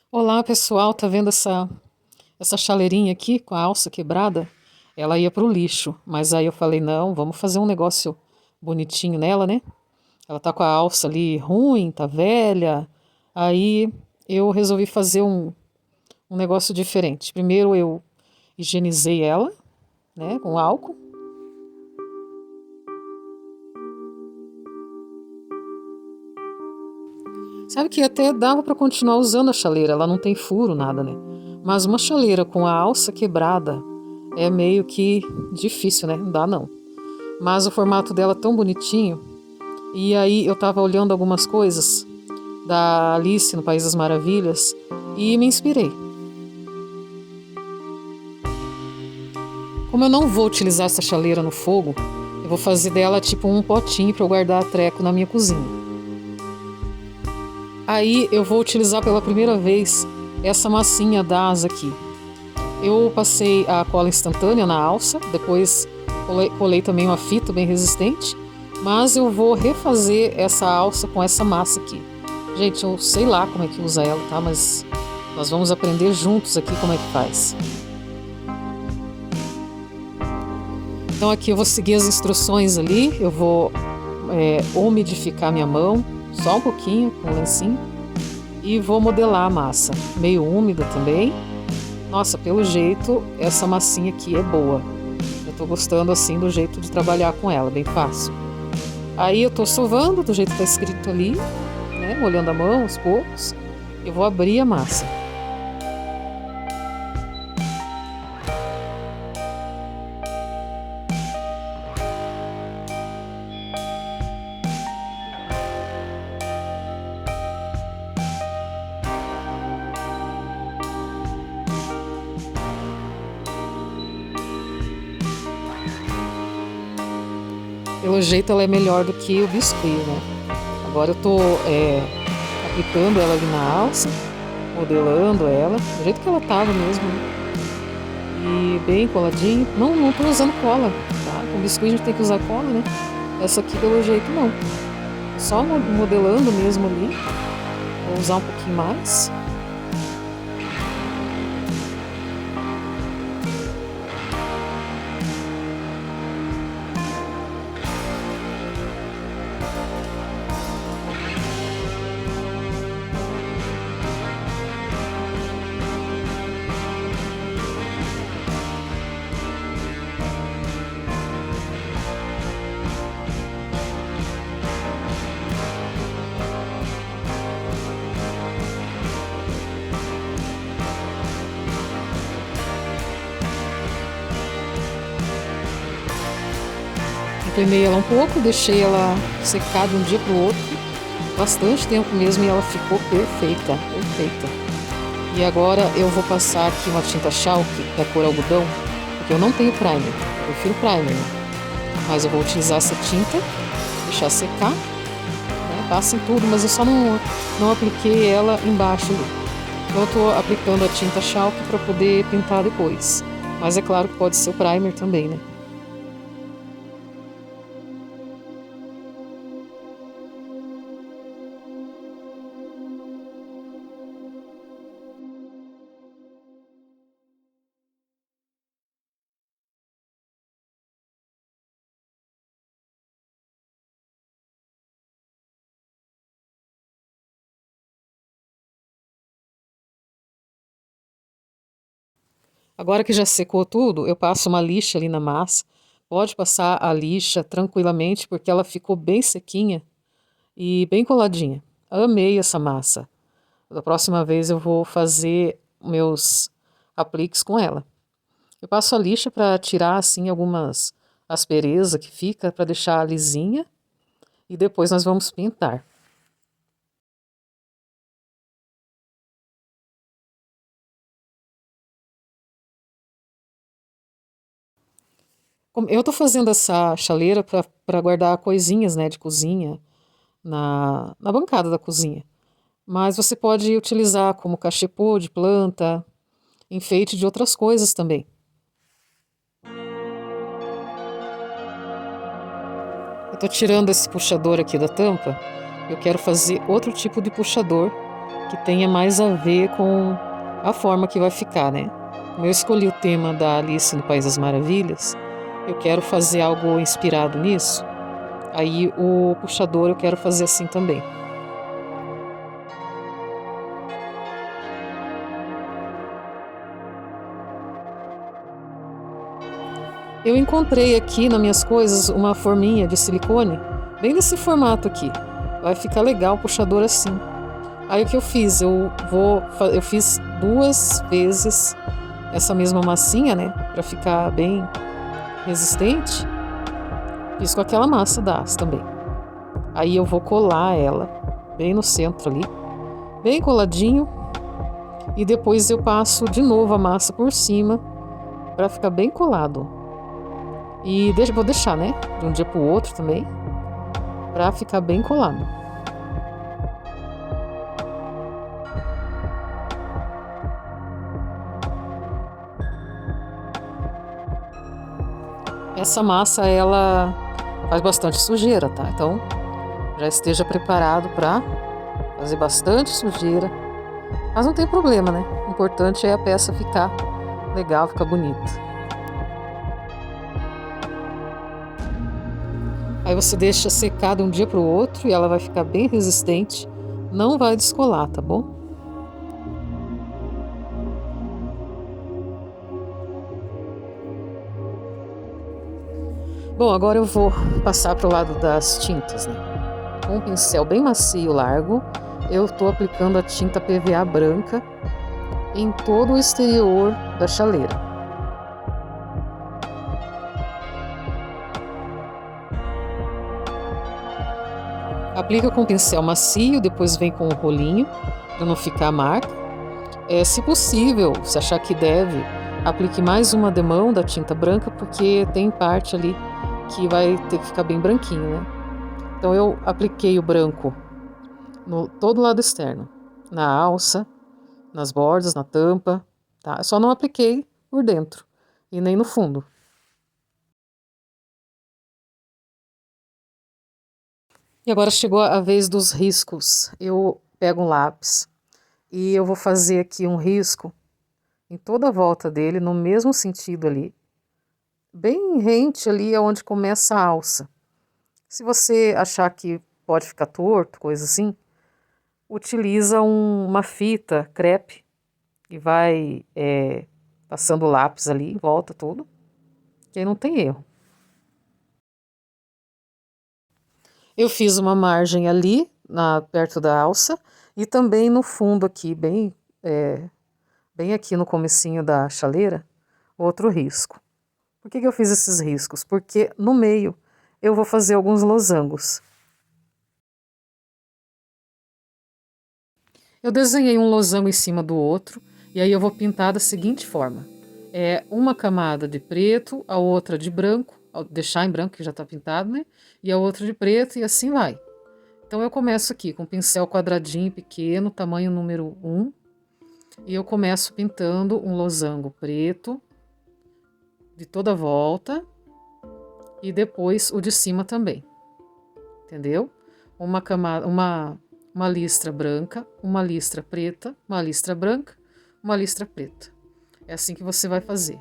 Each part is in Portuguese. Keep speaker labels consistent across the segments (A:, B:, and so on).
A: Olá, pessoal, tá vendo essa chaleirinha aqui com a alça quebrada? Ela ia pro lixo, mas aí eu falei, não, vamos fazer um negócio bonitinho nela, né? Ela tá com a alça ali ruim, tá velha. Aí eu resolvi fazer um negócio diferente. Primeiro eu higienizei ela, né, com álcool. Sabe que até dava para continuar usando a chaleira, ela não tem furo, nada, né? Mas uma chaleira com a alça quebrada é meio que difícil, né? Não dá não. Mas o formato dela é tão bonitinho. E aí eu tava olhando algumas coisas da Alice no País das Maravilhas e me inspirei. Como eu não vou utilizar essa chaleira no fogo, eu vou fazer dela tipo um potinho para eu guardar treco na minha cozinha. Aí eu vou utilizar pela primeira vez essa massinha da Asa aqui. Eu passei a cola instantânea na alça, depois colei também uma fita bem resistente, mas eu vou refazer essa alça com essa massa aqui. Gente, eu sei lá como é que usa ela, tá? Mas nós vamos aprender juntos aqui como é que faz. Então aqui eu vou seguir as instruções ali, eu vou umidificar minha mão, só um pouquinho com o lencinho, e vou modelar a massa, meio úmida também. Nossa, pelo jeito, essa massinha aqui é boa. Eu tô gostando assim do jeito de trabalhar com ela, bem fácil. Aí eu tô sovando do jeito que tá escrito ali, né? Molhando a mão aos poucos. Eu vou abrir a massa. Pelo jeito ela é melhor do que o biscuit, né? Agora eu tô aplicando ela ali na alça, modelando ela, do jeito que ela tava mesmo, né? E bem coladinho. Não tô usando cola, tá? Com biscuit a gente tem que usar cola, né? Essa aqui pelo jeito não. Só modelando mesmo ali. Vou usar um pouquinho mais. Inclinei ela um pouco, deixei ela secar de um dia para o outro, bastante tempo mesmo, e ela ficou perfeita, perfeita. E agora eu vou passar aqui uma tinta chalk da cor algodão, porque eu não tenho primer, eu prefiro primer, né? Mas eu vou utilizar essa tinta, deixar secar, né? Passa em tudo, mas eu só não apliquei ela embaixo ali. Então eu estou aplicando a tinta chalk para poder pintar depois. Mas é claro que pode ser o primer também, né? Agora que já secou tudo, eu passo uma lixa ali na massa. Pode passar a lixa tranquilamente, porque ela ficou bem sequinha e bem coladinha. Amei essa massa. Da próxima vez eu vou fazer meus apliques com ela. Eu passo a lixa para tirar assim algumas aspereza que fica, para deixar lisinha, e depois nós vamos pintar. Eu estou fazendo essa chaleira para guardar coisinhas, né, de cozinha na bancada da cozinha. Mas você pode utilizar como cachepô de planta, enfeite de outras coisas também. Eu estou tirando esse puxador aqui da tampa. Eu quero fazer outro tipo de puxador que tenha mais a ver com a forma que vai ficar, né? Como eu escolhi o tema da Alice no País das Maravilhas, eu quero fazer algo inspirado nisso. Aí o puxador eu quero fazer assim também. Eu encontrei aqui nas minhas coisas uma forminha de silicone, bem desse formato aqui. Vai ficar legal o puxador assim. Aí o que eu fiz? Eu fiz 2 vezes essa mesma massinha, né? Pra ficar bem resistente. Fiz com aquela massa da Asa também. Aí eu vou colar ela bem no centro ali, bem coladinho. E depois eu passo de novo a massa por cima pra ficar bem colado. E vou deixar, né? De um dia pro outro também, pra ficar bem colado. Essa massa, ela faz bastante sujeira, tá? Então, já esteja preparado para fazer bastante sujeira. Mas não tem problema, né? O importante é a peça ficar legal, ficar bonita. Aí você deixa secar de um dia para o outro e ela vai ficar bem resistente. Não vai descolar, tá bom? Bom, agora eu vou passar para o lado das tintas, né? Com um pincel bem macio, largo, eu estou aplicando a tinta PVA branca em todo o exterior da chaleira. Aplica com pincel macio, depois vem com o rolinho, para não ficar marca. Se possível, se achar que deve, aplique mais uma demão da tinta branca, porque tem parte ali que vai ter que ficar bem branquinho, né? Então eu apliquei o branco no todo o lado externo, na alça, nas bordas, na tampa, tá? Só não apliquei por dentro e nem no fundo. E agora chegou a vez dos riscos. Eu pego um lápis e eu vou fazer aqui um risco em toda a volta dele, no mesmo sentido ali, bem rente ali aonde começa a alça. Se você achar que pode ficar torto, coisa assim, utiliza uma fita crepe e vai passando o lápis ali em volta tudo, que aí não tem erro. Eu fiz uma margem ali, perto da alça, e também no fundo aqui, bem aqui no comecinho da chaleira, outro risco. Por que eu fiz esses riscos? Porque no meio eu vou fazer alguns losangos. Eu desenhei um losango em cima do outro, e aí eu vou pintar da seguinte forma. Uma camada de preto, a outra de branco, deixar em branco que já está pintado, né? E a outra de preto, e assim vai. Então eu começo aqui com um pincel quadradinho pequeno, tamanho número 1, e eu começo pintando um losango preto de toda a volta e depois o de cima também. Entendeu? Uma listra branca, uma listra preta, uma listra branca, uma listra preta. É assim que você vai fazer.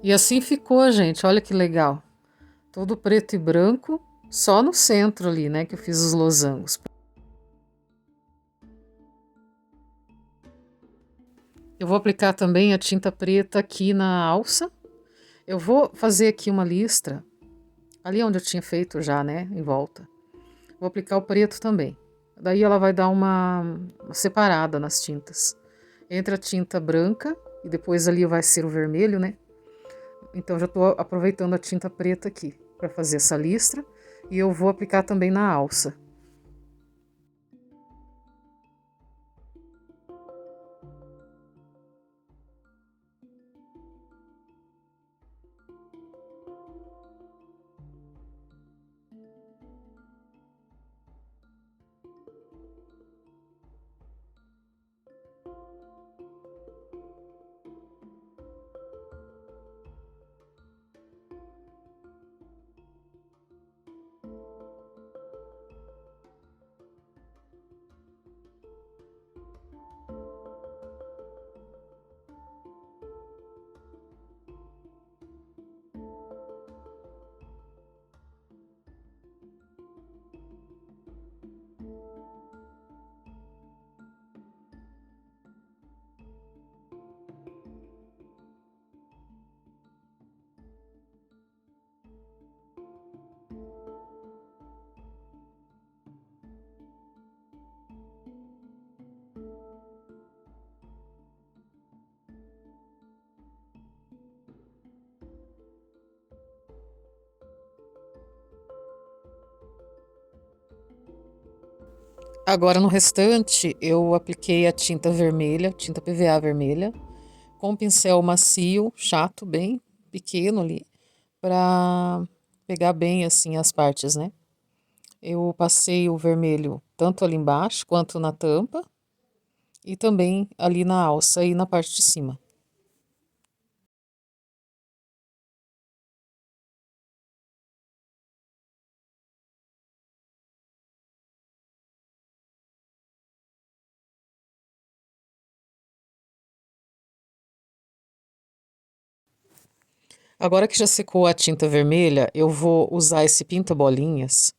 A: E assim ficou, gente. Olha que legal. Todo preto e branco, só no centro ali, né, que eu fiz os losangos. Eu vou aplicar também a tinta preta aqui na alça. Eu vou fazer aqui uma listra, ali onde eu tinha feito já, né, em volta. Vou aplicar o preto também. Daí ela vai dar uma separada nas tintas. Entre a tinta branca e depois ali vai ser o vermelho, né? Então já estou aproveitando a tinta preta aqui para fazer essa listra. E eu vou aplicar também na alça. Agora no restante eu apliquei a tinta vermelha, tinta PVA vermelha, com um pincel macio, chato, bem pequeno ali, para pegar bem assim as partes, né? Eu passei o vermelho tanto ali embaixo quanto na tampa e também ali na alça e na parte de cima. Agora que já secou a tinta vermelha, eu vou usar esse pinta-bolinhas.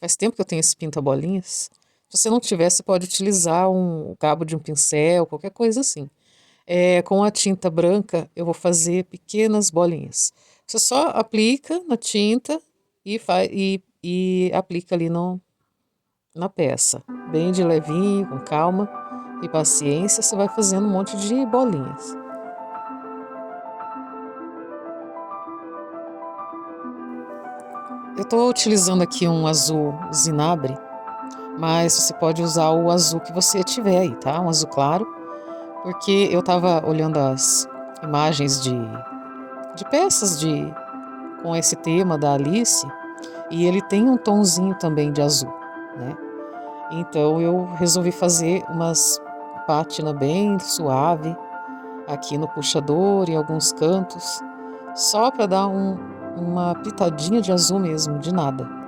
A: Faz tempo que eu tenho esse pinta-bolinhas. Se você não tiver, você pode utilizar o cabo de um pincel, qualquer coisa assim. Com a tinta branca, eu vou fazer pequenas bolinhas. Você só aplica na tinta e aplica ali na peça. Bem de levinho, com calma e paciência, você vai fazendo um monte de bolinhas. Eu estou utilizando aqui um azul zinabre, mas você pode usar o azul que você tiver aí, tá? Um azul claro, porque eu estava olhando as imagens de peças com esse tema da Alice e ele tem um tonzinho também de azul, né? Então eu resolvi fazer umas pátina bem suave aqui no puxador e alguns cantos, só para dar uma pitadinha de azul mesmo, de nada.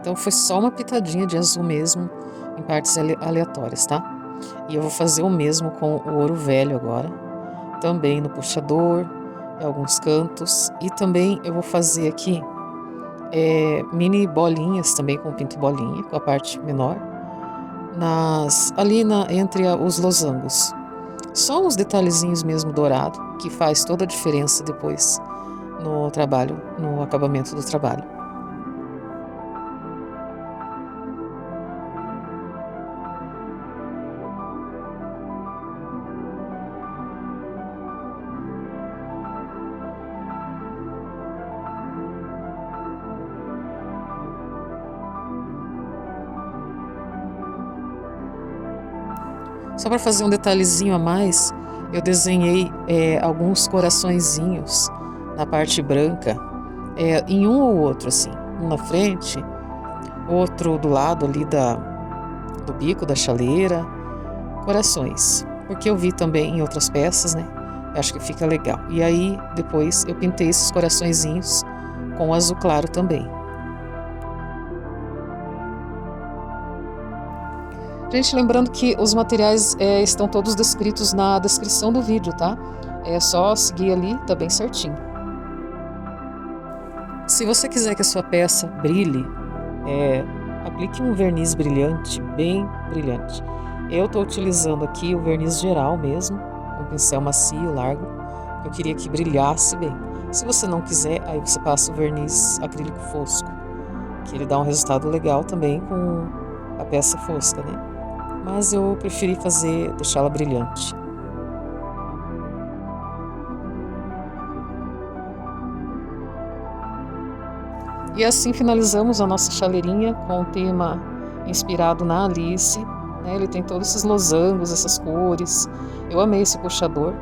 A: Então foi só uma pitadinha de azul mesmo, em partes aleatórias, tá? E eu vou fazer o mesmo com o ouro velho agora, também no puxador, em alguns cantos, e também eu vou fazer aqui mini bolinhas também com pinto bolinha, com a parte menor, entre os losangos. Só uns detalhezinhos mesmo dourado, que faz toda a diferença depois no trabalho, no acabamento do trabalho. Só para fazer um detalhezinho a mais, eu desenhei alguns coraçõezinhos na parte branca, em um ou outro, assim. Um na frente, outro do lado ali do bico da chaleira. Corações. Porque eu vi também em outras peças, né? Eu acho que fica legal. E aí, depois, eu pintei esses coraçõezinhos com azul claro também. Gente, lembrando que os materiais estão todos descritos na descrição do vídeo, tá? É só seguir ali, tá bem certinho. Se você quiser que a sua peça brilhe, aplique um verniz brilhante, bem brilhante. Eu estou utilizando aqui o verniz geral mesmo, um pincel macio, largo. Eu queria que brilhasse bem. Se você não quiser, aí você passa o verniz acrílico fosco, que ele dá um resultado legal também com a peça fosca, né? Mas eu preferi deixá-la brilhante. E assim finalizamos a nossa chaleirinha com o tema inspirado na Alice, né? Ele tem todos esses losangos, essas cores. Eu amei esse puxador.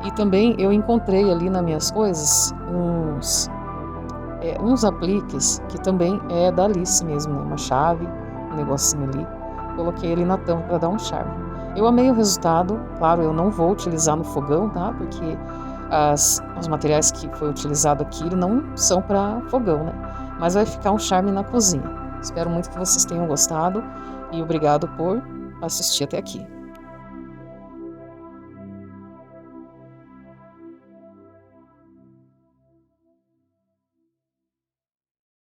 A: E também eu encontrei ali nas minhas coisas uns apliques que também é da Alice mesmo, né? Uma chave, um negocinho ali. Coloquei ele na tampa para dar um charme. Eu amei o resultado. Claro, eu não vou utilizar no fogão, tá? Porque os materiais que foi utilizado aqui não são para fogão, né? Mas vai ficar um charme na cozinha. Espero muito que vocês tenham gostado e obrigado por assistir até aqui.